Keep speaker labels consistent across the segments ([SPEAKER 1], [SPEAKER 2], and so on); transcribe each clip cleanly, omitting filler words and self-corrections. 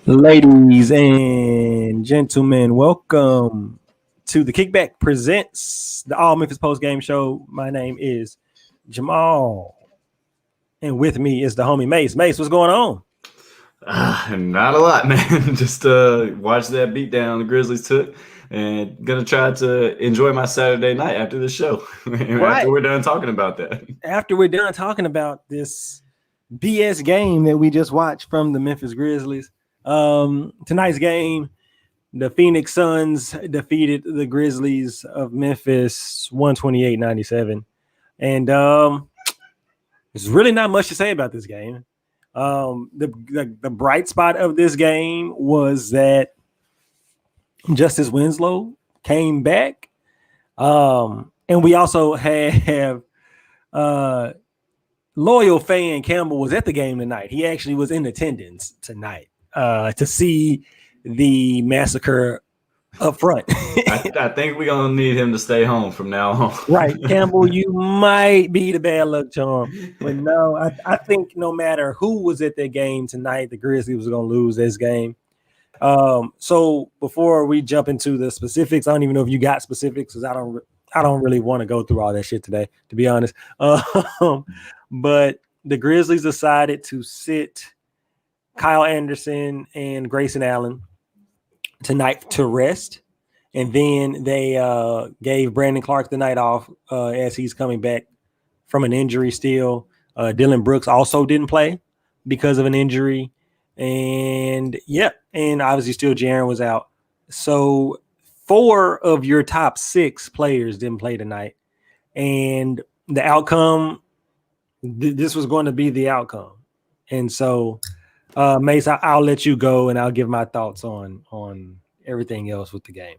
[SPEAKER 1] Ladies and gentlemen, welcome to the Kickback Presents the All Memphis Post Game Show. My name is Jamal, and with me is the homie Mace. Mace, what's going on?
[SPEAKER 2] Not a lot, man. Just watch that beatdown the Grizzlies took, and gonna try to enjoy my Saturday night after the show. After we're done talking about that.
[SPEAKER 1] After we're done talking about this BS game that we just watched from the Memphis Grizzlies. Tonight's game, the Phoenix Suns defeated the Grizzlies of Memphis 128-97. And there's really not much to say about this game. The bright spot of this game was that Justice Winslow came back. And we also have loyal fan Campbell was at the game tonight. He actually was in attendance tonight to see the massacre up front.
[SPEAKER 2] I think we're going to need him to stay home from now on.
[SPEAKER 1] Right. Campbell, you might be the bad luck charm. But no, I think no matter who was at that game tonight, the Grizzlies was going to lose this game. So before we jump into the specifics, I don't even know if you got specifics because I don't really want to go through all that shit today, to be honest. But the Grizzlies decided to sit Kyle Anderson and Grayson Allen tonight to rest. And then they gave Brandon Clark the night off as he's coming back from an injury still. Dylan Brooks also didn't play because of an injury. And obviously still Jaren was out. So 4 of your top 6 players didn't play tonight. And the outcome, this was going to be the outcome. And so, Mace, I'll let you go and I'll give my thoughts on everything else with the game.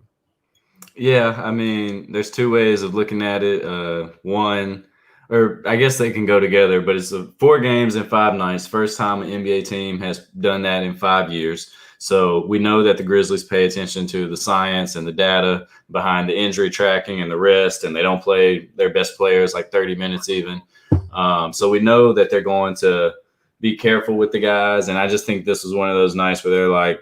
[SPEAKER 2] Yeah, I mean, there's 2 ways of looking at it. One, or I guess they can go together, but it's 4 games in 5 nights. First time an NBA team has done that in 5 years. So we know that the Grizzlies pay attention to the science and the data behind the injury tracking and the rest, and they don't play their best players like 30 minutes even. So we know that they're going to be careful with the guys. And I just think this was one of those nights where they're like,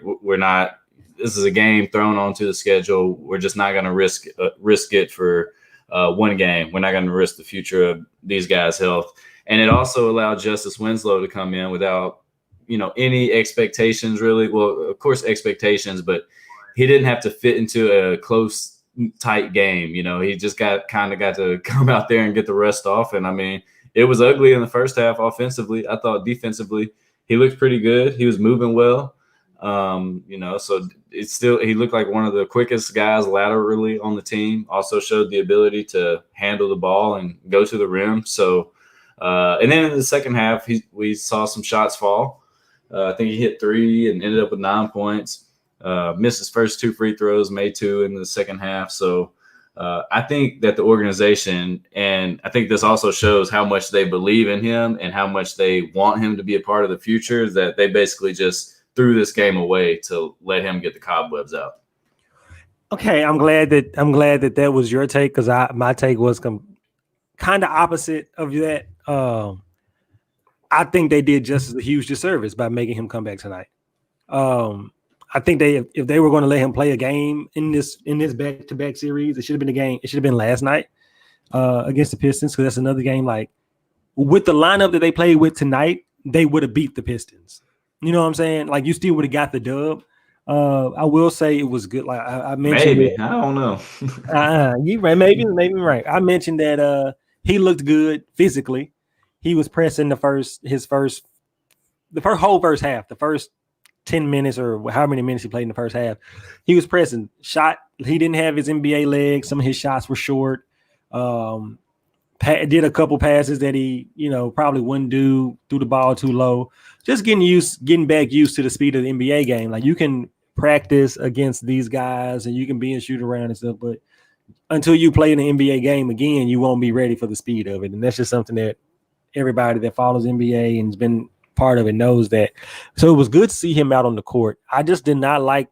[SPEAKER 2] this is a game thrown onto the schedule. We're just not going to risk it for one game. We're not going to risk the future of these guys' health. And it also allowed Justice Winslow to come in without, any expectations really. Well, of course, expectations, but he didn't have to fit into a close, tight game. He just got to come out there and get the rest off. And I mean, it was ugly in the first half offensively. I thought defensively he looked pretty good. He was moving well. So it's still, he looked like one of the quickest guys laterally on the team. Also showed the ability to handle the ball and go to the rim. So, and then in the second half, we saw some shots fall. I think he hit 3 and ended up with 9 points. Missed his first 2 free throws, made 2 in the second half. So I think that the organization, and I think this also shows how much they believe in him and how much they want him to be a part of the future, that they basically just threw this game away to let him get the cobwebs out.
[SPEAKER 1] Okay, I'm glad that was your take, because my take was kind of opposite of that. I think they did just a huge disservice by making him come back tonight. I think if they were going to let him play a game in this back-to-back series, it should have been a game. It should have been last night against the Pistons, because that's another game. Like, with the lineup that they played with tonight, they would have beat the Pistons. You know what I'm saying? Like, you still would have got the dub. I will say it was good. Like I mentioned,
[SPEAKER 2] maybe I don't know.
[SPEAKER 1] You right? Maybe right. I mentioned that he looked good physically. He was pressing the whole first half, the first 10 minutes or how many minutes he played in the first half. He was pressing. He didn't have his NBA legs. Some of his shots were short. did a couple passes that he, probably wouldn't do, threw the ball too low. Just getting back used to the speed of the NBA game. Like, you can practice against these guys and you can be in shoot around and stuff, but until you play in the NBA game again, you won't be ready for the speed of it. And that's just something that everybody that follows NBA and has been part of it knows that. So it was good to see him out on the court. I just did not like.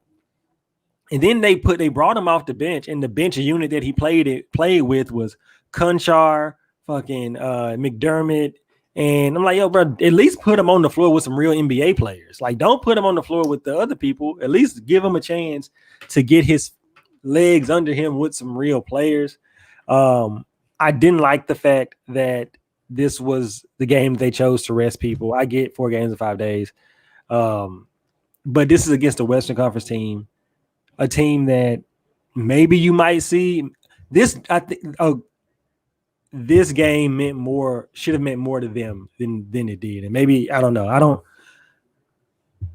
[SPEAKER 1] And then they brought him off the bench, and the bench unit that he played with was Conchar, fucking McDermott. And I'm like, yo, bro, at least put him on the floor with some real NBA players. Like, don't put him on the floor with the other people. At least give him a chance to get his legs under him with some real players. I didn't like the fact that this was the game they chose to rest people. I get 4 games in 5 days. But this is against a Western Conference team, a team that maybe you might see this. I think this game should have meant more to them than it did. And maybe, I don't know.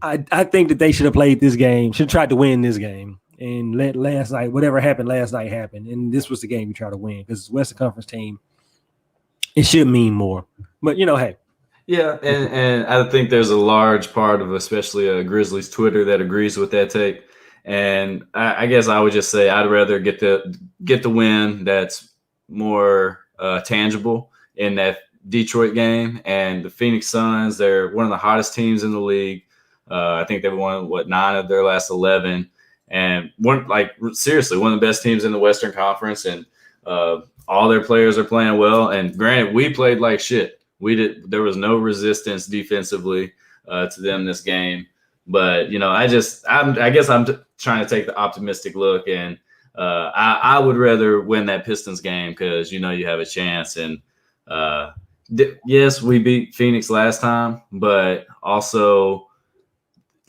[SPEAKER 1] I think that they should have played this game, should have tried to win this game and let whatever happened last night happen. And this was the game you try to win because it's a Western Conference team. It should mean more. But, hey.
[SPEAKER 2] Yeah, and I think there's a large part of especially Grizzlies Twitter that agrees with that take. And I guess I would just say I'd rather get the win that's more tangible in that Detroit game. And the Phoenix Suns, they're one of the hottest teams in the league. I think they've won 9 of their last 11, and seriously one of the best teams in the Western Conference. And all their players are playing well. And granted, we played like shit. There was no resistance defensively to them this game. But I guess I'm trying to take the optimistic look, and I would rather win that Pistons game because you have a chance. And yes, we beat Phoenix last time, but also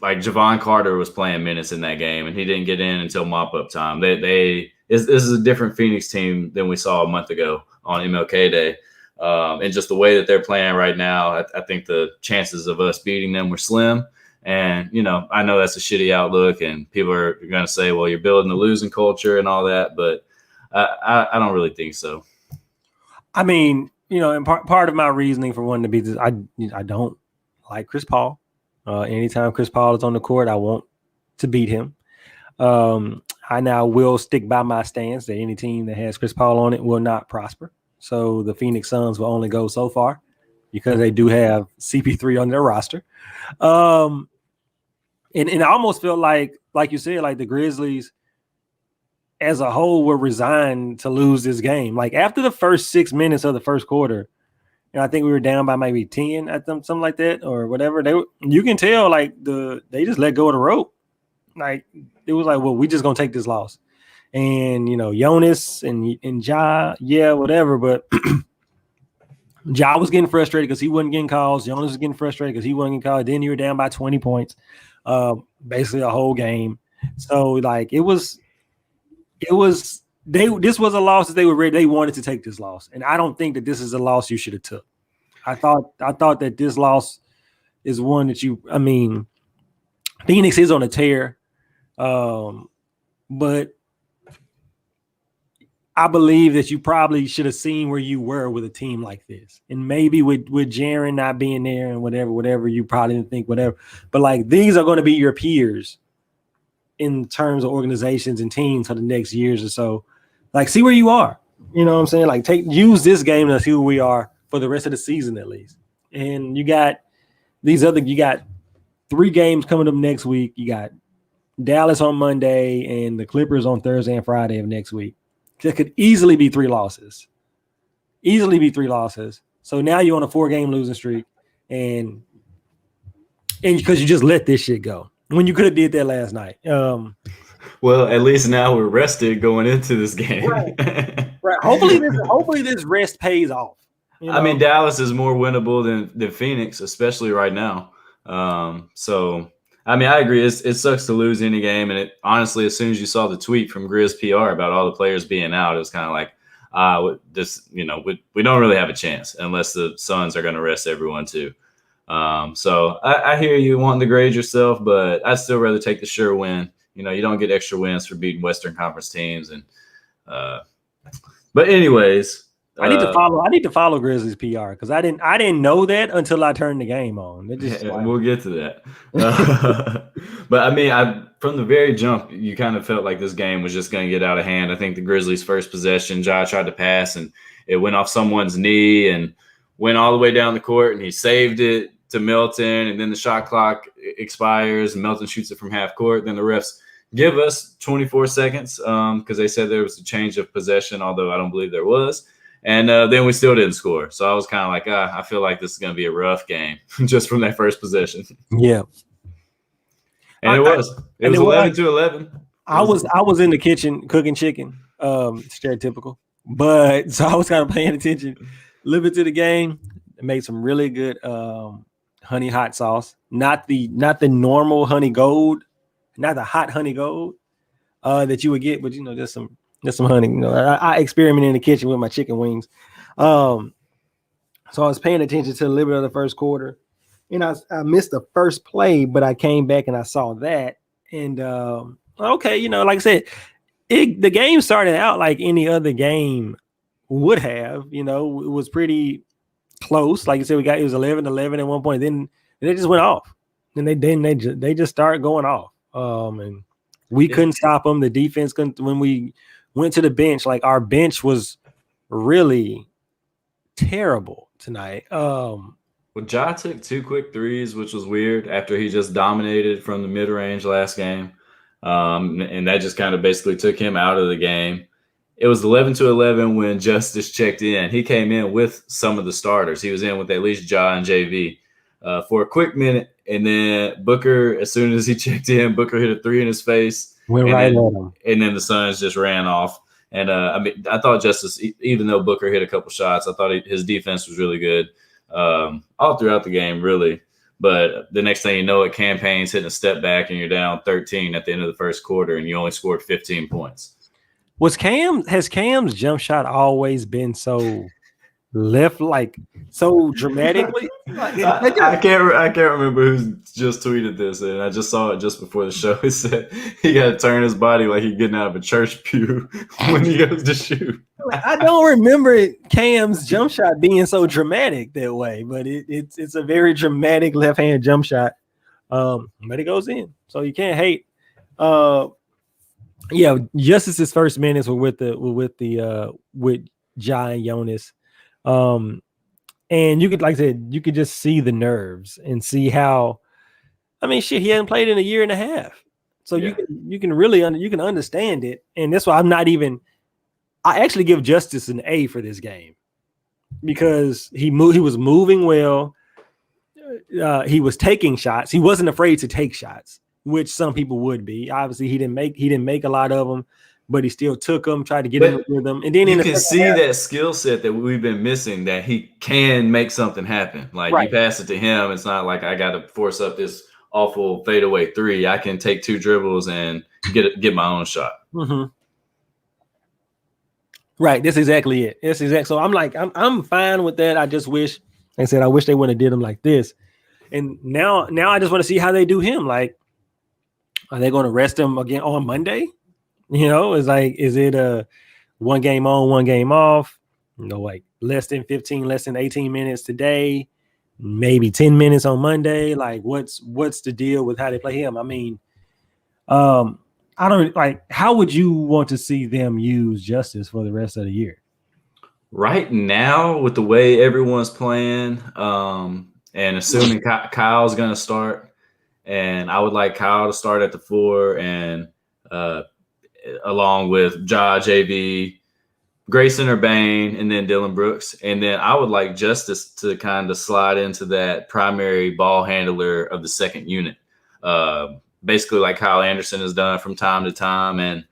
[SPEAKER 2] like Javon Carter was playing minutes in that game, and he didn't get in until mop-up time. This is a different Phoenix team than we saw a month ago on MLK Day. And just the way that they're playing right now, I think the chances of us beating them were slim. And, I know that's a shitty outlook, and people are going to say, well, you're building a losing culture and all that, but I don't really think so.
[SPEAKER 1] I mean, and part of my reasoning for wanting to beat this, I don't like Chris Paul. Anytime Chris Paul is on the court, I want to beat him. I now will stick by my stance that any team that has Chris Paul on it will not prosper. So the Phoenix Suns will only go so far because they do have CP3 on their roster. And I almost felt like you said, like the Grizzlies as a whole were resigned to lose this game. Like after the first 6 minutes of the first quarter, I think we were down by maybe 10 at them, something like that, or whatever. You can tell like they just let go of the rope. Like it was like, well, we just gonna take this loss. And Jonas and Ja, yeah, whatever. But Ja was getting frustrated because he wasn't getting calls. Jonas was getting frustrated because he wasn't getting called. Then you were down by 20 points, basically a whole game. So like this was a loss that they wanted to take this loss. And I don't think that this is a loss you should have took. I thought that this loss is one that Phoenix is on a tear. But I believe that you probably should have seen where you were with a team like this. And maybe with Jaren not being there and whatever, you probably didn't think whatever. But like these are going to be your peers in terms of organizations and teams for the next years or so. Like see where you are. You know what I'm saying? Like use this game to see who we are for the rest of the season at least. And you got 3 games coming up next week. You got Dallas on Monday and the Clippers on Thursday and Friday of next week. That could easily be 3 losses. So now you're on a 4-game losing streak, and because you just let this shit go when you could have did that last night.
[SPEAKER 2] Well, at least now we're rested going into this game.
[SPEAKER 1] Right. Hopefully this rest pays off.
[SPEAKER 2] I mean, Dallas is more winnable than Phoenix, especially right now. So. I mean, I agree. It sucks to lose any game. And honestly, as soon as you saw the tweet from Grizz PR about all the players being out, it was kind of like, we don't really have a chance unless the Suns are going to rest everyone too. So I hear you wanting to grade yourself, but I'd still rather take the sure win. You don't get extra wins for beating Western Conference teams. And but anyways,
[SPEAKER 1] I need to follow. I need to follow Grizzlies PR because I didn't know that until I turned the game on. It just
[SPEAKER 2] we'll get to that. But I mean, from the very jump, you kind of felt like this game was just going to get out of hand. I think the Grizzlies' first possession, Ja tried to pass and it went off someone's knee and went all the way down the court, and he saved it to Milton, and then the shot clock expires and Milton shoots it from half court. Then the refs give us 24 seconds because they said there was a change of possession, although I don't believe there was. And then we still didn't score. So I was kind of like, I feel like this is going to be a rough game just from that first possession.
[SPEAKER 1] Yeah.
[SPEAKER 2] And it was 11-11.
[SPEAKER 1] I was in the kitchen cooking chicken, stereotypical. But so I was kind of paying attention a little bit to the game. I made some really good honey hot sauce. Not the normal honey gold, not the hot honey gold that you would get, but just some honey. I experiment in the kitchen with my chicken wings. So I was paying attention to a little bit of the first quarter, and I missed the first play, but I came back and I saw that. And okay, like I said, the game started out like any other game would have. It was pretty close. Like you said, it was 11-11 at one point. Then they just went off, and they just started going off. And we couldn't stop them. The defense couldn't. When we went to the bench, like our bench was really terrible tonight.
[SPEAKER 2] Well, Ja took 2 quick threes, which was weird after he just dominated from the mid-range last game. And that just kind of basically took him out of the game. It was 11-11 when Justice checked in. He came in with some of the starters. He was in with at least Ja and JV for a quick minute. And then Booker, as soon as he checked in, Booker hit a 3 in his face.
[SPEAKER 1] Went right at him.
[SPEAKER 2] And then the Suns just ran off. And I thought Justice, even though Booker hit a couple shots, I thought his defense was really good all throughout the game, really. But the next thing you know, Campaign's hitting a step back and you're down 13 at the end of the first quarter and you only scored 15 points.
[SPEAKER 1] Has Cam's jump shot always been so left, like so dramatically?
[SPEAKER 2] I can't remember who just tweeted this, and I just saw it just before the show. It said he got to turn his body like he's getting out of a church pew when he goes to shoot.
[SPEAKER 1] I don't remember Cam's jump shot being so dramatic that way, but it's a very dramatic left-hand jump shot. But it goes in, so you can't hate. Yeah, Justice's first minutes were with Ja and Jonas. And you could, like I said, you could just see the nerves and see how, he hasn't played in a year and a half. So you can really understand it. And that's why I actually give Justice an A for this game because he was moving well. He was taking shots. He wasn't afraid to take shots, which some people would be. Obviously, he didn't make a lot of them, but he still took them, tried to get in with them. And then
[SPEAKER 2] you can see that skill set that we've been missing, that he can make something happen. Like You pass it to him, it's not like I got to force up this awful fadeaway 3. I can take 2 dribbles and get my own shot.
[SPEAKER 1] Mm-hmm. Right, that's exactly it. So I'm fine with that. I just wish, like I said, I wish they wouldn't have did him like this. And now I just want to see how they do him. Like, are they going to rest him again on Monday? Is it a 1 game on, 1 game off? Like less than 15, less than 18 minutes today, maybe 10 minutes on Monday. Like, what's the deal with how they play him? I don't like. How would you want to see them use Justice for the rest of the year?
[SPEAKER 2] Right now, with the way everyone's playing, and assuming Kyle's going to start, and I would like Kyle to start at the 4 and along with Ja, JV, Grayson or Bane, and then Dylan Brooks. And then I would like Justice to kind of slide into that primary ball handler of the second unit, basically like Kyle Anderson has done from time to time. And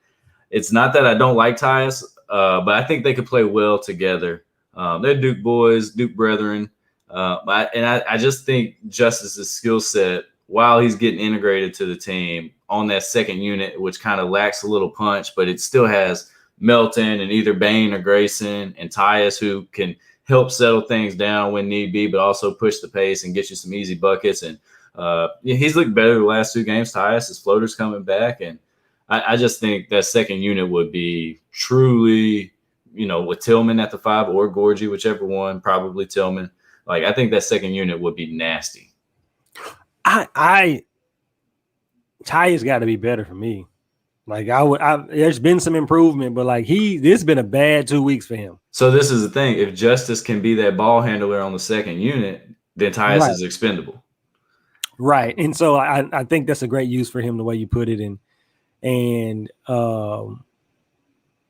[SPEAKER 2] it's not that I don't like Tyus, but I think they could play well together. They're Duke boys, Duke brethren. I just think Justice's skill set, while he's getting integrated to the team on that second unit, which kind of lacks a little punch, but it still has Melton and either Bane or Grayson and Tyus who can help settle things down when need be, but also push the pace and get you some easy buckets. And he's looked better the last 2 games. Tyus, his floater's coming back. And I just think that second unit would be truly with Tillman at the 5 or Gorgie, whichever one, probably Tillman. Like, I think that second unit would be nasty.
[SPEAKER 1] Ty has got to be better for me. Like, there's been some improvement, but like this has been a bad 2 weeks for him.
[SPEAKER 2] So this is the thing: if Justice can be that ball handler on the second unit, then Tyus is expendable.
[SPEAKER 1] Right, and so I think that's a great use for him the way you put it, and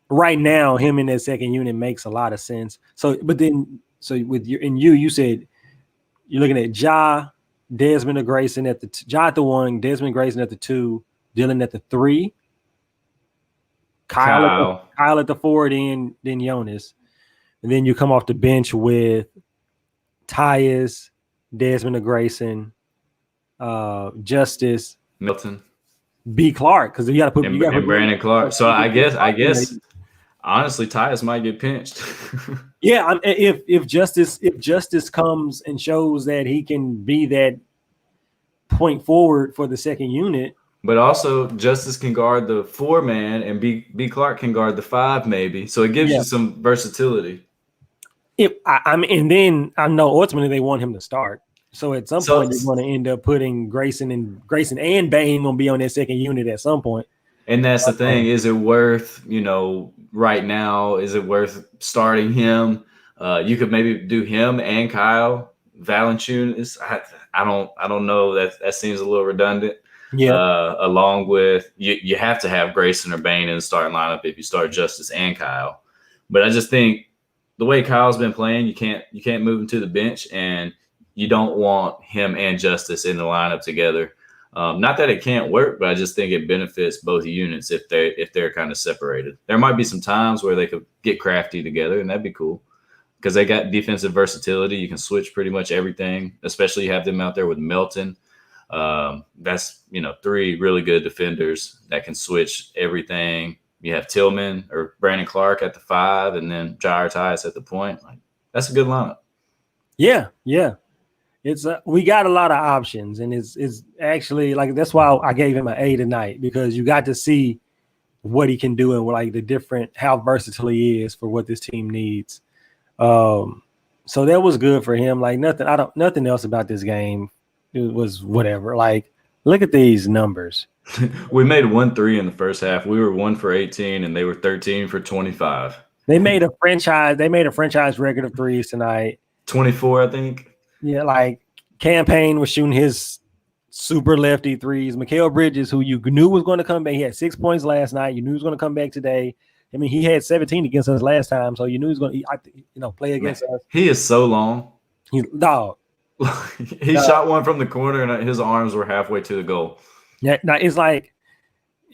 [SPEAKER 1] right now him in that second unit makes a lot of sense. So with you said you're looking at Ja, Desmond or Grayson at Ja at the 1, Desmond Grayson at the 2, Dylan at the 3, Kyle at the 4, then Jonas, and then you come off the bench with Tyus, Desmond or Grayson, Justice,
[SPEAKER 2] Milton,
[SPEAKER 1] B. Clark, because you got to put
[SPEAKER 2] Brandon Clark. So I guess honestly, Tyus might get pinched.
[SPEAKER 1] Yeah, if Justice comes and shows that he can be that point forward for the second unit,
[SPEAKER 2] but also Justice can guard the 4-man and B. Clark can guard the 5, maybe. So it gives you some versatility.
[SPEAKER 1] And then I know ultimately they want him to start. So at some point you're going to end up putting Grayson and Bane going to be on that second unit at some point.
[SPEAKER 2] And that's the thing. Is it worth, right now, is it worth starting him? You could maybe do him and Kyle. Valanciunas, I don't know. That seems a little redundant.
[SPEAKER 1] Yeah.
[SPEAKER 2] Along with you have to have Grayson or Bane in the starting lineup if you start Justice and Kyle. But I just think the way Kyle's been playing, you can't move him to the bench, and you don't want him and Justice in the lineup together. Not that it can't work, but I just think it benefits both units if they're kind of separated. There might be some times where they could get crafty together, and that'd be cool because they got defensive versatility. You can switch pretty much everything, especially you have them out there with Melton. That's 3 really good defenders that can switch everything. You have Tillman or Brandon Clark at the 5, and then Jair Tyus at the point. Like, that's a good lineup.
[SPEAKER 1] Yeah. It's we got a lot of options, and it's actually like that's why I gave him an A tonight, because you got to see what he can do and like how versatile he is for what this team needs. So that was good for him. Like nothing else about this game. It was whatever. Like, look at these numbers.
[SPEAKER 2] We made 1 3 in the first half. We were 1 for 18, and they were 13 for 25.
[SPEAKER 1] They made a franchise record of threes tonight.
[SPEAKER 2] 24, I think.
[SPEAKER 1] Yeah, like Campaign was shooting his super lefty threes. Mikal Bridges, who you knew was going to come back, he had 6 points last night. You knew he was going to come back today. I mean, he had 17 against us last time, so you knew he was going to play against us.
[SPEAKER 2] He is so long.
[SPEAKER 1] He
[SPEAKER 2] shot one from the corner, and his arms were halfway to the goal.
[SPEAKER 1] Yeah, now it's like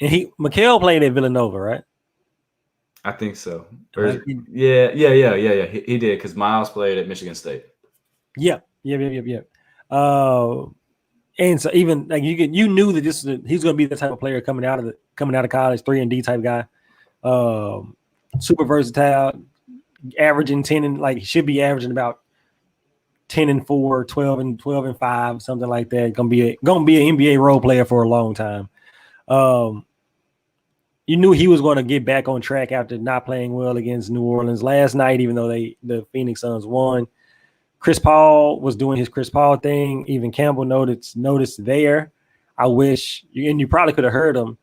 [SPEAKER 1] Mikal played at Villanova, right?
[SPEAKER 2] I think so. Yeah. He did, because Miles played at Michigan State.
[SPEAKER 1] Yeah. And so even like you knew that he's going to be the type of player coming out of college, 3-and-D type guy. Super versatile, averaging 10 and like he should be averaging about 10-4, 12-5, something like that. Gonna be an NBA role player for a long time. You knew he was going to get back on track after not playing well against New Orleans last night, even though the Phoenix Suns won. Chris Paul was doing his Chris Paul thing. Even Campbell noticed there. I wish, and you probably could have heard him.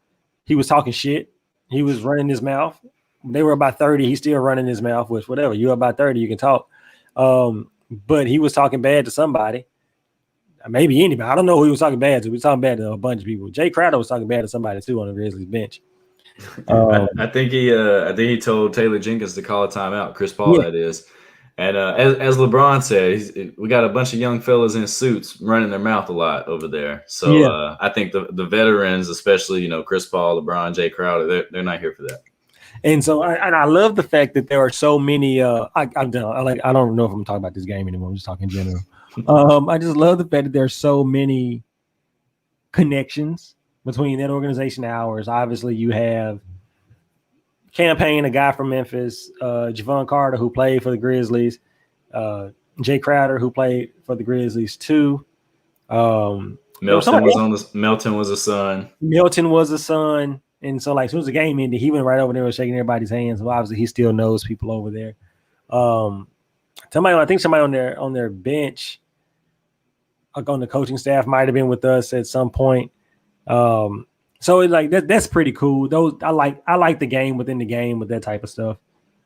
[SPEAKER 1] He was talking shit. He was running his mouth. They were about 30. He's still running his mouth, which whatever. You're about 30, you can talk. But he was talking bad to somebody. Maybe anybody. I don't know who he was talking bad to. He was talking bad to a bunch of people. Jay Crowder was talking bad to somebody too on the Grizzlies bench.
[SPEAKER 2] I think he told Taylor Jenkins to call a timeout. Chris Paul, that is. And as LeBron said, we got a bunch of young fellas in suits running their mouth a lot over there. So I think the veterans, especially Chris Paul, LeBron, Jay Crowder, they're not here for that.
[SPEAKER 1] And so I love the fact that there are so many. I'm done. I don't know if I'm talking about this game anymore. I'm just talking in general. I just love the fact that there's so many connections between that organization and ours. Obviously, you have Campaign, a guy from Memphis, Javon Carter, who played for the Grizzlies, Jay Crowder, who played for the Grizzlies too.
[SPEAKER 2] Melton was a son.
[SPEAKER 1] Milton was a son. And so, like, as soon as the game ended, he went right over there and shaking everybody's hands. Well, obviously, he still knows people over there. I think somebody on their bench, like on the coaching staff, might have been with us at some point. So it's like that's pretty cool. Those I like the game within the game with that type of stuff.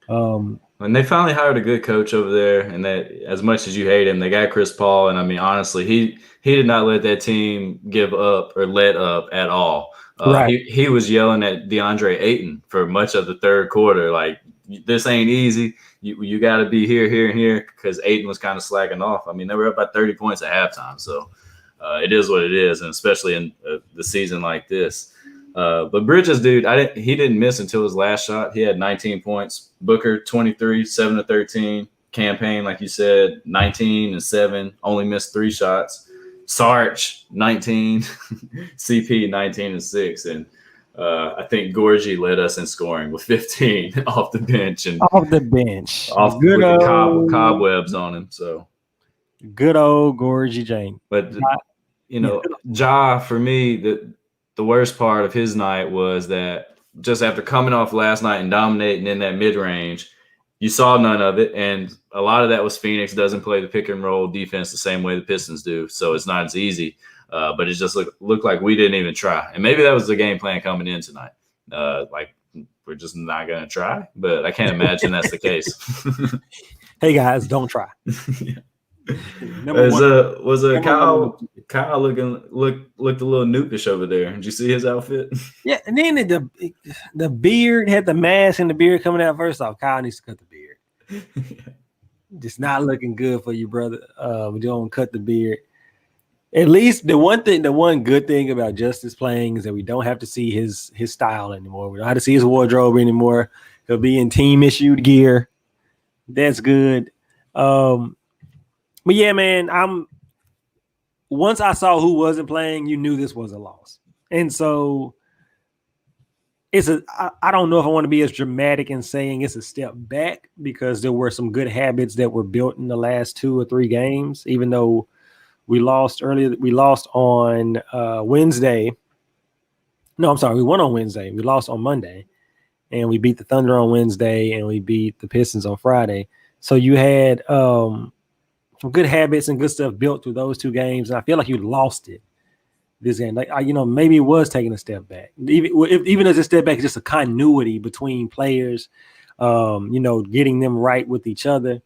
[SPEAKER 2] And they finally hired a good coach over there, and that as much as you hate him, they got Chris Paul, and I mean honestly, he did not let that team give up or let up at all.
[SPEAKER 1] Right.
[SPEAKER 2] He was yelling at DeAndre Ayton for much of the third quarter, like, this ain't easy. You got to be here, here, and here, because Ayton was kind of slacking off. I mean, they were up by 30 points at halftime, so it is what it is, and especially in the season like this. But Bridges, dude, he didn't miss until his last shot. He had 19 points. Booker, 23, 7 of 13. Campaign, like you said, 19 and 7. Only missed 3 shots. Sarge, 19. CP, 19 and 6. And I think Gorgie led us in scoring with 15 off the bench. And
[SPEAKER 1] off the bench.
[SPEAKER 2] Off with the cobwebs on him. So
[SPEAKER 1] good old Gorgie Jane.
[SPEAKER 2] But, Ja, for me, the worst part of his night was that just after coming off last night and dominating in that mid-range, you saw none of it. And a lot of that was Phoenix doesn't play the pick and roll defense the same way the Pistons do. So it's not as easy. But it just looked like we didn't even try. And maybe that was the game plan coming in tonight. Like, we're just not going to try. But I can't imagine that's the case.
[SPEAKER 1] Hey, guys, don't try.
[SPEAKER 2] Yeah. Kyle looked a little nukish over there? Did you see his outfit?
[SPEAKER 1] Yeah, and then the beard had the mask and the beard coming out. First off, Kyle needs to cut the beard. Just not looking good for you, brother. We don't cut the beard. At least the one good thing about Justice playing is that we don't have to see his style anymore. We don't have to see his wardrobe anymore. He'll be in team issued gear. That's good. But yeah, man, once I saw who wasn't playing, you knew this was a loss. And so I don't know if I want to be as dramatic in saying it's a step back, because there were some good habits that were built in the last 2 or 3 games, even though we lost earlier. We lost on Wednesday. No, I'm sorry. We won on Wednesday. We lost on Monday, and we beat the Thunder on Wednesday, and we beat the Pistons on Friday. So you had some good habits and good stuff built through those 2 games, and I feel like you lost it this game. Like, maybe it was taking a step back. Even as a step back, it's just a continuity between players, getting them right with each other.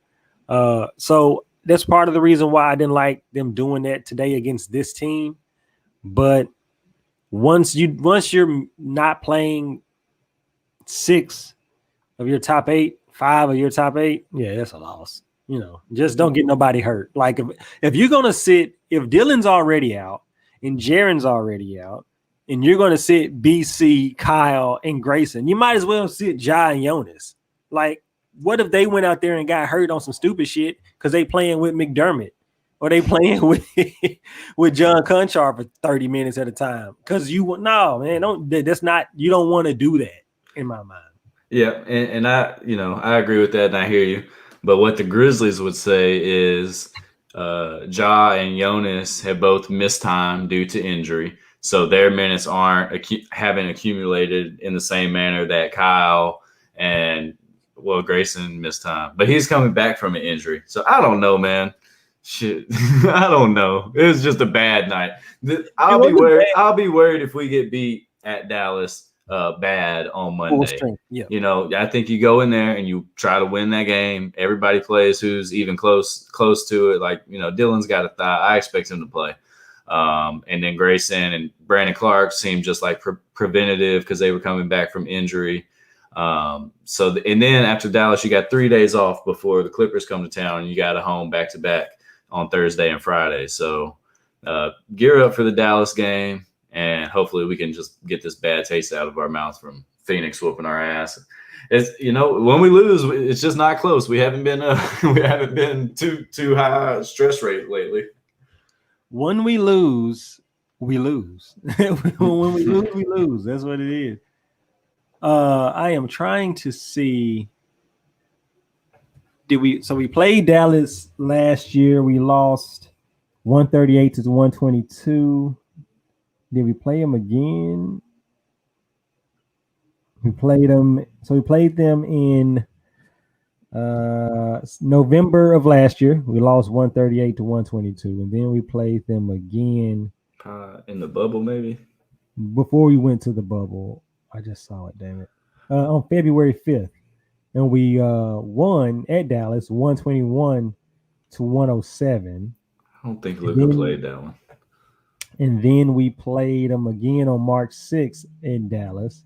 [SPEAKER 1] So that's part of the reason why I didn't like them doing that today against this team. But once you're not playing 6 of your top 8, 5 of your top 8, yeah, that's a loss. Just don't get nobody hurt. Like, if you're gonna sit, if Dylan's already out and Jaren's already out, and you're gonna sit BC, Kyle, and Grayson, you might as well sit Ja and Jonas. Like, what if they went out there and got hurt on some stupid shit because they playing with McDermott, or they playing with John Conchar for 30 minutes at a time? Because you don't want to do that, in my mind.
[SPEAKER 2] Yeah, and I agree with that, and I hear you. But what the Grizzlies would say is Ja and Jonas have both missed time due to injury, so their minutes haven't accumulated in the same manner that Kyle and Grayson missed time. But he's coming back from an injury, so I don't know, man. Shit, I don't know. It was just a bad night. I'll be worried if we get beat at Dallas bad on Monday.
[SPEAKER 1] Yeah.
[SPEAKER 2] I think you go in there and you try to win that game. Everybody plays who's even close to it. Like, Dylan's got a thigh. I expect him to play. And then Grayson and Brandon Clark seemed just like preventative because they were coming back from injury. And then after Dallas, you got 3 days off before the Clippers come to town, and you got a home back-to-back on Thursday and Friday. So gear up for the Dallas game. And hopefully we can just get this bad taste out of our mouth from Phoenix whooping our ass. It's when we lose, it's just not close. We haven't been too high stress rate lately.
[SPEAKER 1] When we lose, we lose. When we lose, we lose. That's what it is. I am trying to see. So we played Dallas last year. We lost 138 to 122. Did we play him again? We played them. So we played them in November of last year. We lost 138 to 122, and then we played them again
[SPEAKER 2] in the bubble, maybe
[SPEAKER 1] before we went to the bubble. I just saw it. Damn it! On February 5th, and we won at Dallas 121 to 107.
[SPEAKER 2] I don't think Luka played that one.
[SPEAKER 1] And then we played them again on March 6th in Dallas.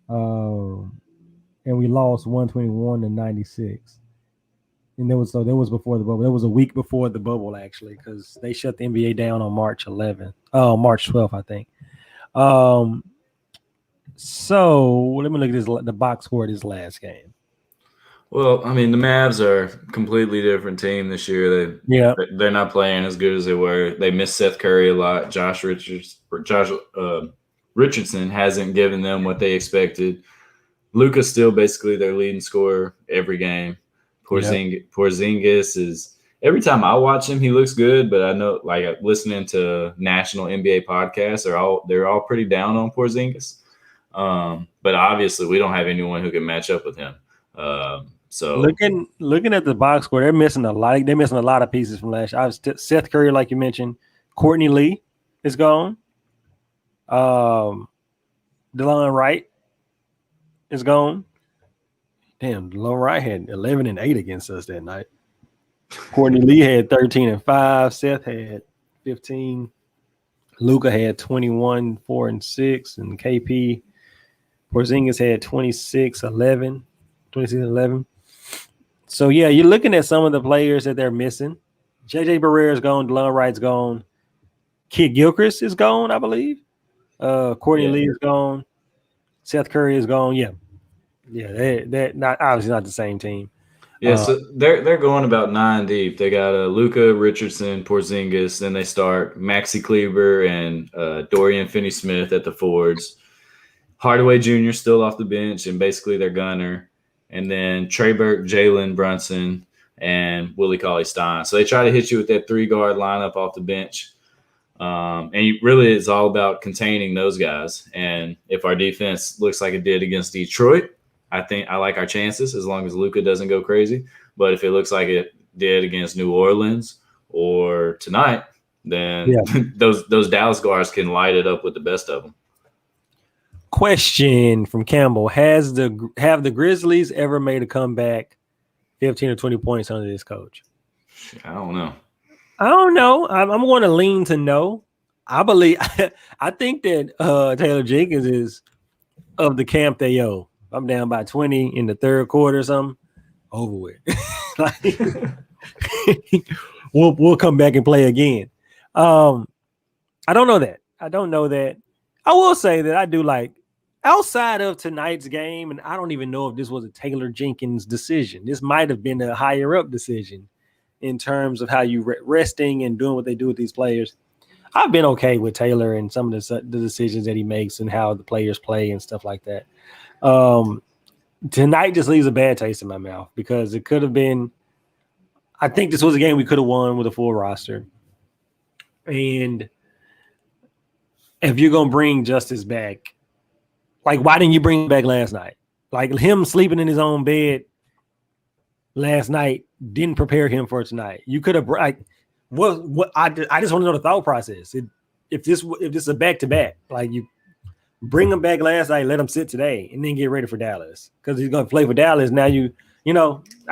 [SPEAKER 1] And we lost 121 to 96. And that was before the bubble. That was a week before the bubble, actually, because they shut the NBA down on March 11th. March 12th, I think. So let me look at the box score of this last game.
[SPEAKER 2] Well, I mean, the Mavs are a completely different team this year. They're not playing as good as they were. They miss Seth Curry a lot. Josh Richardson hasn't given them what they expected. Luka's still basically their leading scorer every game. Porzingis is – every time I watch him, he looks good, but I know, like, listening to national NBA podcasts, they're all pretty down on Porzingis. But obviously, we don't have anyone who can match up with him. So
[SPEAKER 1] looking at the box score, they're missing a lot. They're missing a lot of pieces from last year. Seth Curry, like you mentioned, Courtney Lee is gone. DeLon Wright is gone. Damn, DeLon Wright had 11-8 against us that night. Courtney Lee had 13-5. Seth had 15. Luka had 21, 4-6, and KP Porzingis had 26-11. So, yeah, you're looking at some of the players that they're missing. J.J. Barreira's gone. DeLon Wright's gone. Kid Gilchrist is gone, I believe. Courtney Lee is gone. Seth Curry is gone. Yeah, they're not obviously not the same team.
[SPEAKER 2] Yeah, so they're going about 9 deep. They got Luka, Richardson, Porzingis. Then they start Maxi Kleber and Dorian Finney-Smith at the forwards. Hardaway Jr. still off the bench and basically their gunner. And then Trey Burke, Jalen Brunson, and Willie Cauley-Stein. So they try to hit you with that 3-guard lineup off the bench. And really it's all about containing those guys. And if our defense looks like it did against Detroit, I think I like our chances as long as Luka doesn't go crazy. But if it looks like it did against New Orleans or tonight, then those Dallas guards can light it up with the best of them.
[SPEAKER 1] Question from Campbell: have the Grizzlies ever made a comeback 15 or 20 points under this coach?
[SPEAKER 2] I don't know. I'm going to lean to no. I think that Taylor Jenkins is of the camp that I'm down by 20 in the third quarter or something. Over with. We'll come back and play again. I don't know that. I will say that I do like outside of tonight's game, and I don't even know if this was a Taylor Jenkins decision. This might have been a higher up decision in terms of how you resting and doing what they do with these players. I've been okay with Taylor and some of the decisions that he makes and how the players play and stuff like that. Tonight just leaves a bad taste in my mouth because it could have been – I think this was a game we could have won with a full roster. And if you're going to bring Justice back, like, why didn't you bring him back last night? Like, him sleeping in his own bed last night didn't prepare him for tonight. You could have I just want to know the thought process. If this is a back-to-back, like, you bring him back last night, let him sit today, and then get ready for Dallas because he's going to play for Dallas. Now I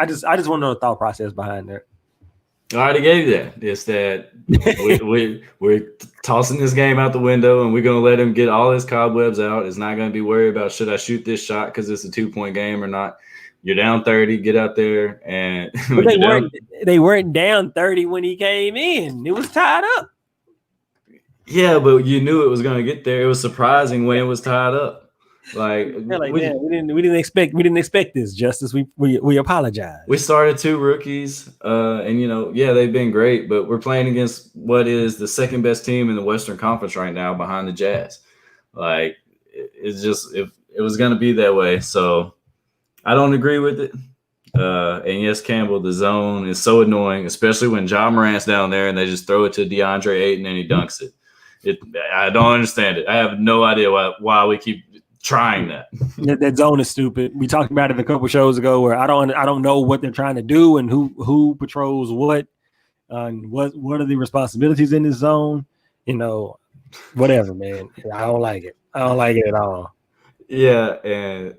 [SPEAKER 2] just want to know the thought process behind that. I already gave you that. It's that we're tossing this game out the window and we're going to let him get all his cobwebs out. It's not going to be worried about should I shoot this shot because it's a 2-point game or not. You're down 30, get out there. And
[SPEAKER 1] they weren't down 30 when he came in. It was tied up.
[SPEAKER 2] Yeah, but you knew it was going to get there. It was surprising when it was tied up. We
[SPEAKER 1] didn't expect this, Justice. We apologize.
[SPEAKER 2] We started 2 rookies, and they've been great, but we're playing against what is the second best team in the Western Conference right now behind the Jazz. Like, it's just it was going to be that way. So I don't agree with it. And yes, Campbell, the zone is so annoying, especially when Ja Morant's down there and they just throw it to DeAndre Ayton and he dunks it. I don't understand it. I have no idea why we keep trying that.
[SPEAKER 1] That zone is stupid. We talked about it a couple shows ago where I don't know what they're trying to do and who patrols what, and what are the responsibilities in this zone. Whatever, man. I don't like it. I don't like it at all.
[SPEAKER 2] Yeah, and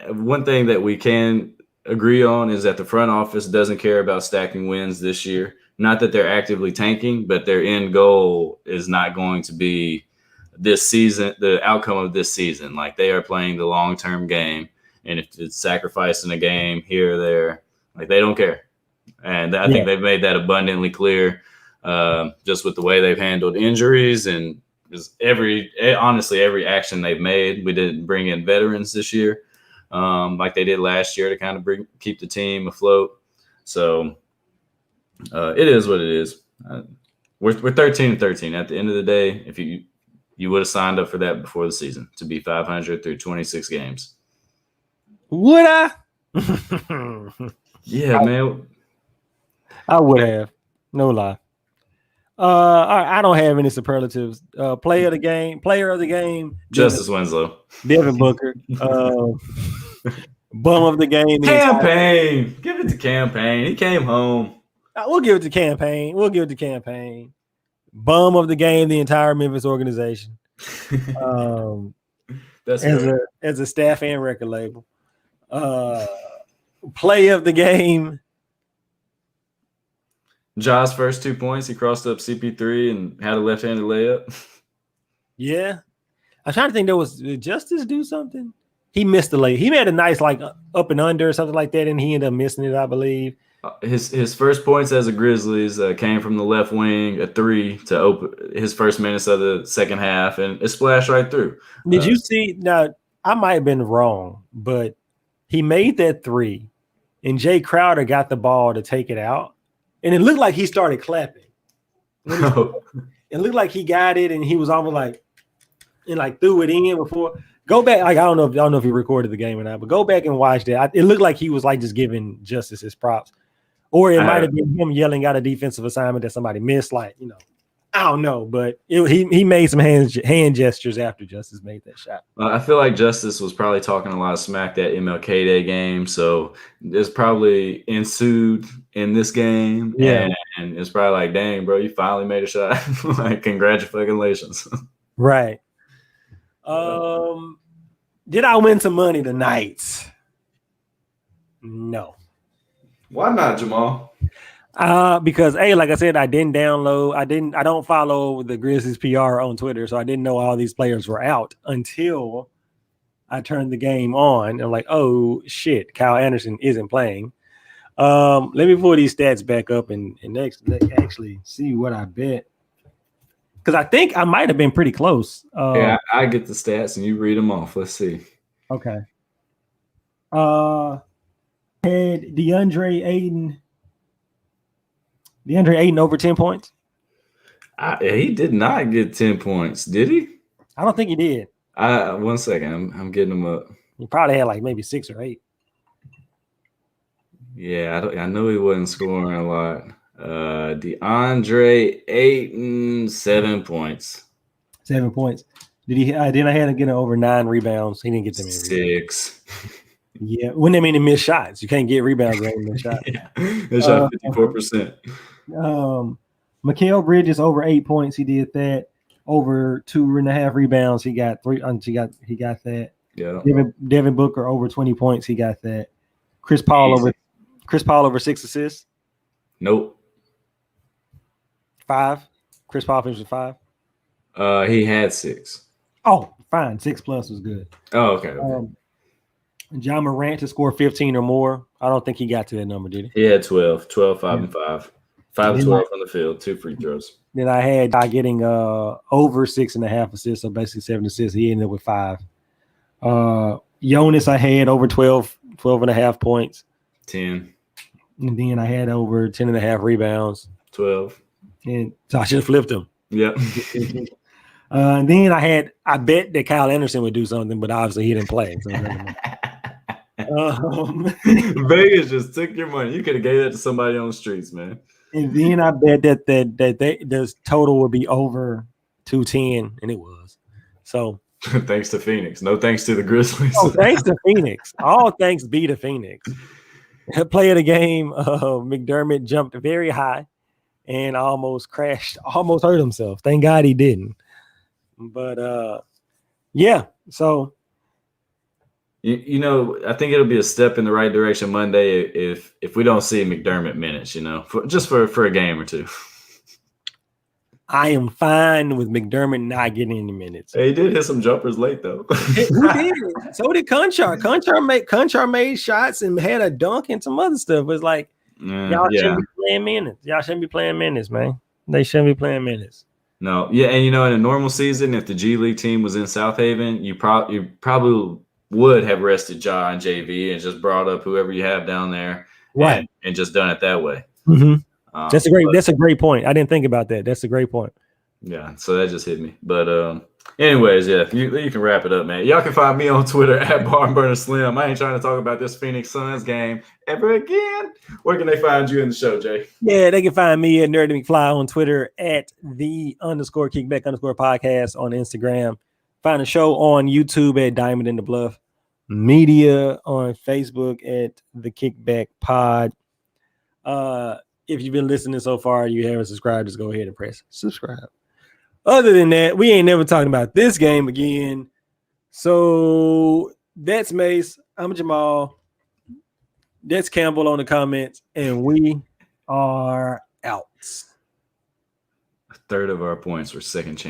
[SPEAKER 2] one thing that we can agree on is that the front office doesn't care about stacking wins this year. Not that they're actively tanking, but their end goal is not going to be this season, the outcome of this season. Like, they are playing the long-term game, and if it's sacrificing a game here or there, like, they don't care. And I think they've made that abundantly clear, just with the way they've handled injuries and just every action they've made. We didn't bring in veterans this year, like they did last year, to kind of keep the team afloat. So it is what it is. We're 13-13. At the end of the day, if you would have signed up for that before the season, to be 500 through 26 games.
[SPEAKER 1] Would I?
[SPEAKER 2] Yeah, man.
[SPEAKER 1] I would have. No lie. I don't have any superlatives. Player of the game.
[SPEAKER 2] Justice Winslow.
[SPEAKER 1] Devin Booker. Bum of the game.
[SPEAKER 2] Campaign. Give it to Campaign. He came home.
[SPEAKER 1] We'll give it to Campaign. Bum of the game, the entire Memphis organization.
[SPEAKER 2] That's
[SPEAKER 1] as a staff and record label. Play of the game.
[SPEAKER 2] Ja's first 2 points, he crossed up CP3 and had a left-handed layup.
[SPEAKER 1] Yeah. I'm trying to think, did Justice do something? He missed the layup. He made a nice up and under or something like that, and he ended up missing it, I believe.
[SPEAKER 2] His first points as a Grizzlies came from the left wing, a three to open his first minutes of the second half, and it splashed right through.
[SPEAKER 1] Did you see? Now, I might have been wrong, but he made that three, and Jay Crowder got the ball to take it out. And it looked like he started clapping. It looked like he got it, and he was almost threw it in before. Go back. I don't know if he recorded the game or not, but go back and watch that. It looked like he was just giving Justice his props, or it might have been him yelling out a defensive assignment that somebody missed. I don't know, but he made some hand gestures after Justice made that shot.
[SPEAKER 2] I feel like Justice was probably talking a lot of smack that MLK Day game, so it's probably ensued in this game.
[SPEAKER 1] Yeah,
[SPEAKER 2] and it's probably like, dang, bro, you finally made a shot. Congratulations.
[SPEAKER 1] Right. Did I win some money tonight? No.
[SPEAKER 2] Why not, Jamal?
[SPEAKER 1] Because like I said, I don't follow the Grizzlies PR on Twitter, so I didn't know all these players were out until I turned the game on. And I'm like, oh shit, Kyle Anderson isn't playing. Let me pull these stats back up and actually see what I bet. Because I think I might have been pretty close.
[SPEAKER 2] Yeah, I get the stats and you read them off. Let's see.
[SPEAKER 1] Okay. Had DeAndre Ayton over 10 points?
[SPEAKER 2] He did not get 10 points, did he?
[SPEAKER 1] I don't think he did.
[SPEAKER 2] 1 second. I'm getting him up.
[SPEAKER 1] He probably had maybe 6 or 8.
[SPEAKER 2] Yeah, I know he wasn't scoring a lot. DeAndre Ayton, 7 points.
[SPEAKER 1] 7 points. Did he? Then I had to get over 9 rebounds. He didn't get them.
[SPEAKER 2] 6.
[SPEAKER 1] Yeah, wouldn't that mean he missed shots? You can't get rebounds when you miss shots.
[SPEAKER 2] Yeah, they shot 54%.
[SPEAKER 1] Mikal Bridges over 8 points. He did that. Over 2.5 rebounds. He got 3. He got that.
[SPEAKER 2] Yeah.
[SPEAKER 1] Devin Booker over 20 points. He got that. Chris Paul over 6 assists.
[SPEAKER 2] Nope.
[SPEAKER 1] 5. Chris Paul finished with 5.
[SPEAKER 2] He had 6.
[SPEAKER 1] Oh, fine. 6 plus was good.
[SPEAKER 2] Oh, okay.
[SPEAKER 1] John Morant to score 15 or more. I don't think he got to that number, did he?
[SPEAKER 2] He had 12, 5 and 5. 5 and 12 on the field, 2 free throws.
[SPEAKER 1] Then I had Guy getting over 6.5 assists, so basically 7 assists. He ended up with 5. Jonas I had over 12.5 points.
[SPEAKER 2] 10.
[SPEAKER 1] And then I had over 10.5 rebounds.
[SPEAKER 2] 12.
[SPEAKER 1] And so I should have flipped him.
[SPEAKER 2] Yep.
[SPEAKER 1] And then I bet that Kyle Anderson would do something, but obviously he didn't play. So
[SPEAKER 2] Vegas just took your money. You could have gave that to somebody on the streets, man.
[SPEAKER 1] And then I bet that the total would be over 210, and it was. So
[SPEAKER 2] Thanks to Phoenix. No thanks to the Grizzlies.
[SPEAKER 1] Oh, thanks to Phoenix. All thanks be to Phoenix. Play of the game, McDermott jumped very high and almost crashed, almost hurt himself. Thank God he didn't. But yeah, so
[SPEAKER 2] you know, I think it'll be a step in the right direction Monday if we don't see McDermott minutes, you know, just for a game or two.
[SPEAKER 1] I am fine with McDermott not getting any minutes.
[SPEAKER 2] He did hit some jumpers late though.
[SPEAKER 1] He did. So did Conchar. Conchar made shots and had a dunk and some other stuff. It was like y'all shouldn't be playing minutes. Y'all shouldn't be playing minutes, man. They shouldn't be playing minutes.
[SPEAKER 2] No, yeah, and you know, in a normal season, if the G League team was in South Haven, you probably would have rested Ja and JV and just brought up whoever you have down there,
[SPEAKER 1] right,
[SPEAKER 2] and just done it that way.
[SPEAKER 1] Mm-hmm. That's a great point. I didn't think about that. That's a great point.
[SPEAKER 2] Yeah, so that just hit me. But anyways, yeah, you can wrap it up, man. Y'all can find me on Twitter at BarnburnerSlim. I ain't trying to talk about this Phoenix Suns game ever again. Where can they find you in the show, Jay?
[SPEAKER 1] Yeah, they can find me at Nerdy McFly on Twitter, at _Kickback_podcast on Instagram. Find the show on YouTube at Diamond in the Bluff Media, on Facebook at The Kickback Pod. If you've been listening so far, you haven't subscribed, just go ahead and press subscribe. Other than that, we ain't never talking about this game again. So that's Mace. I'm Jamal. That's Campbell on the comments, and we are out.
[SPEAKER 2] A third of our points were second chance.